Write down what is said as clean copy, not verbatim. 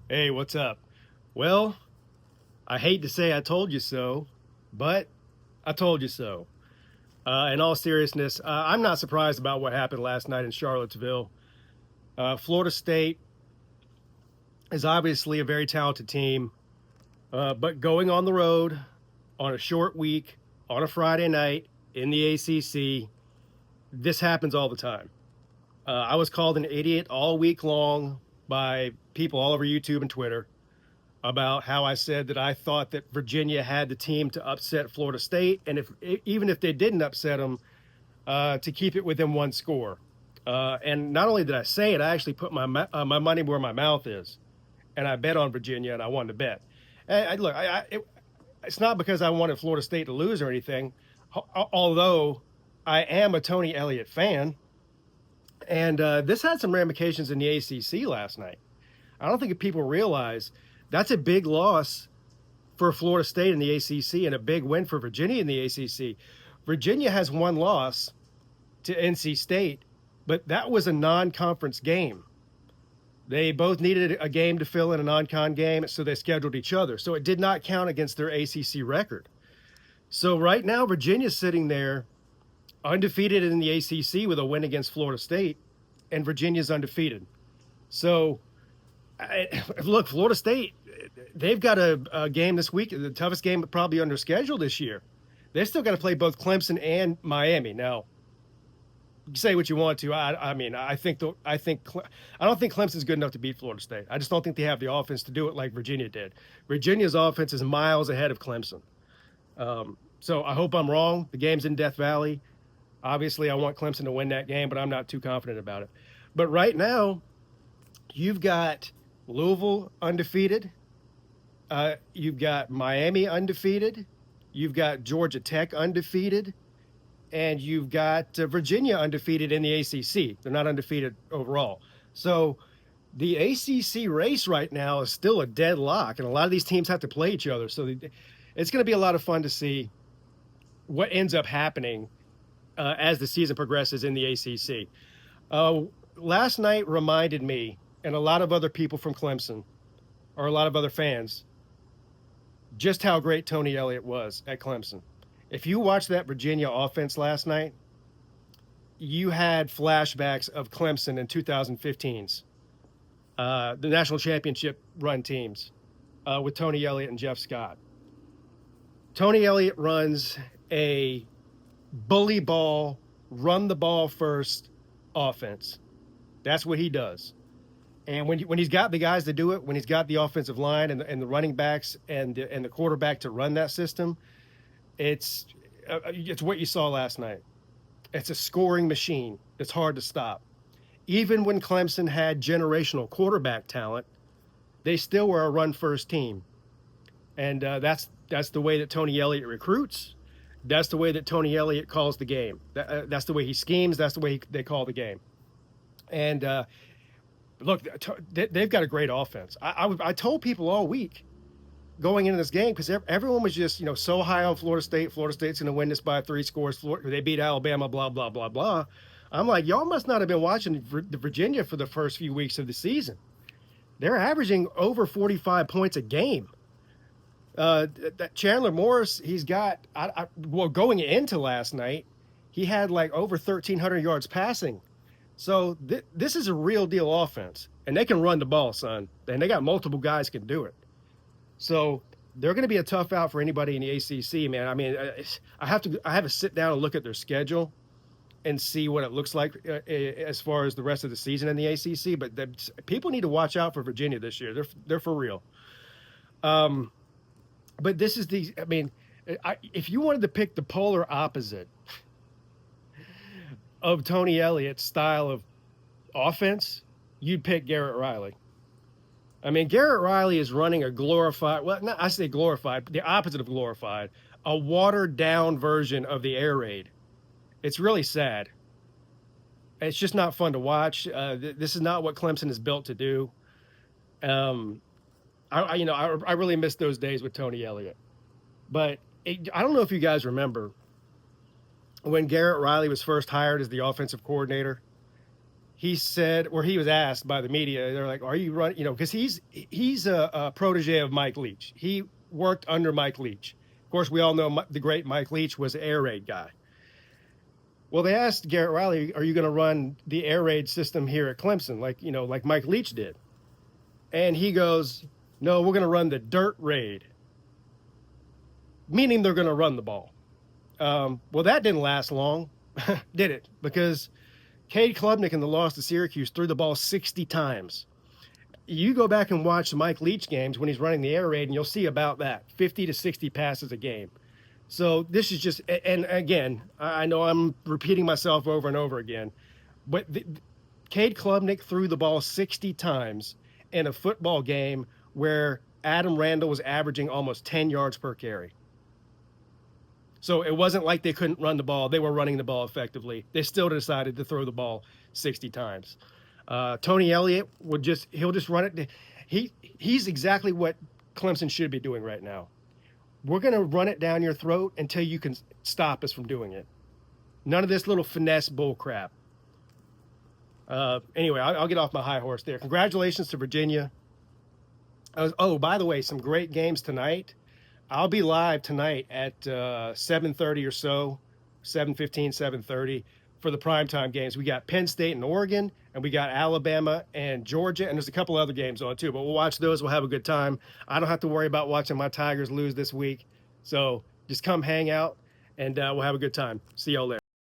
Hey, what's up? Well, I hate to say I told you so, but I told you so. In all seriousness, I'm not surprised about what happened last night in Charlottesville. Florida State is obviously a very talented team, but going on the road on a short week, on a Friday night in the ACC, this happens all the time. I was called an idiot all week long by people all over YouTube and Twitter about how I said that I thought that Virginia had the team to upset Florida State, and if even if they didn't upset them, to keep it within one score. And not only did I say it, I actually put my money where my mouth is, and I bet on Virginia, and I won the bet. Look, it's not because I wanted Florida State to lose or anything, although I am a Tony Elliott fan, and this had some ramifications in the ACC last night. I don't think people realize that's a big loss for Florida State in the ACC and a big win for Virginia in the ACC. Virginia has one loss to NC State, but that was a non-conference game. They both needed a game to fill in a non-con game, so they scheduled each other. So it did not count against their ACC record. So right now, Virginia's sitting there undefeated in the ACC with a win against Florida State, and Virginia's undefeated. So look, Florida State, they've got a game this week, the toughest game probably under schedule this year. They've still got to play both Clemson and Miami. Now, say what you want to. I mean, I don't think Clemson's good enough to beat Florida State. I just don't think they have the offense to do it like Virginia did. Virginia's offense is miles ahead of Clemson. So I hope I'm wrong. The game's in Death Valley. Obviously, I want Clemson to win that game, but I'm not too confident about it. But right now, you've got Louisville undefeated. You've got Miami undefeated. You've got Georgia Tech undefeated. And you've got Virginia undefeated in the ACC. They're not undefeated overall. So the ACC race right now is still a deadlock, and a lot of these teams have to play each other. So it's going to be a lot of fun to see what ends up happening as the season progresses in the ACC. Last night reminded me, and a lot of other people from Clemson, or a lot of other fans, just how great Tony Elliott was at Clemson. If you watched that Virginia offense last night, you had flashbacks of Clemson in 2015's, the national championship run teams with Tony Elliott and Jeff Scott. Tony Elliott runs a bully ball, run the ball first offense. That's what he does. And when he's got the guys to do it, when he's got the offensive line and the running backs and the quarterback to run that system, it's what you saw last night. It's a scoring machine. It's hard to stop. Even when Clemson had generational quarterback talent, they still were a run-first team. And that's the way that Tony Elliott recruits. That's the way that Tony Elliott calls the game. That's the way he schemes. That's the way they call the game. And look, they've got a great offense. I told people all week going into this game, because everyone was just, so high on Florida State. Florida State's going to win this by 3 scores. They beat Alabama, blah, blah, blah, blah. I'm like, y'all must not have been watching the Virginia for the first few weeks of the season. They're averaging over 45 points a game. That Chandler Morris, he's got, going into last night, he had like over 1,300 yards passing. So this is a real deal offense, and they can run the ball, son. And they got multiple guys can do it. So they're going to be a tough out for anybody in the ACC, man. I mean, I have to sit down and look at their schedule and see what it looks like as far as the rest of the season in the ACC. But people need to watch out for Virginia this year. They're for real. But this is if you wanted to pick the polar opposite of Tony Elliott's style of offense, you'd pick Garrett Riley. I mean, Garrett Riley is running a glorified, I say glorified, the opposite of glorified, a watered-down version of the air raid. It's really sad. It's just not fun to watch. This is not what Clemson is built to do. I really miss those days with Tony Elliott. But I don't know if you guys remember when Garrett Riley was first hired as the offensive coordinator. he said, or he was asked by the media, they're like, "Are you running?" Because he's a protege of Mike Leach. He worked under Mike Leach. Of course, we all know the great Mike Leach was an air raid guy. Well, they asked Garrett Riley, "Are you going to run the air raid system here at Clemson, like Mike Leach did?" And he goes, "No, we're going to run the dirt raid," meaning they're going to run the ball. Well, that didn't last long, did it? Because Cade Klubnik in the loss to Syracuse threw the ball 60 times. You go back and watch the Mike Leach games when he's running the air raid, and you'll see about that 50 to 60 passes a game. So this is just, and again, I know I'm repeating myself over and over again, but Cade Klubnik threw the ball 60 times in a football game where Adam Randall was averaging almost 10 yards per carry. So it wasn't like they couldn't run the ball. They were running the ball effectively. They still decided to throw the ball 60 times. Tony Elliott he'll just run it. He's exactly what Clemson should be doing right now. We're going to run it down your throat until you can stop us from doing it. None of this little finesse bull crap. Anyway, I'll get off my high horse there. Congratulations to Virginia. Oh, by the way, some great games tonight. I'll be live tonight at 7:30 or so, 7:15, 7:30 for the primetime games. We got Penn State and Oregon, and we got Alabama and Georgia, and there's a couple other games on too, but we'll watch those. We'll have a good time. I don't have to worry about watching my Tigers lose this week, so just come hang out, and we'll have a good time. See y'all later.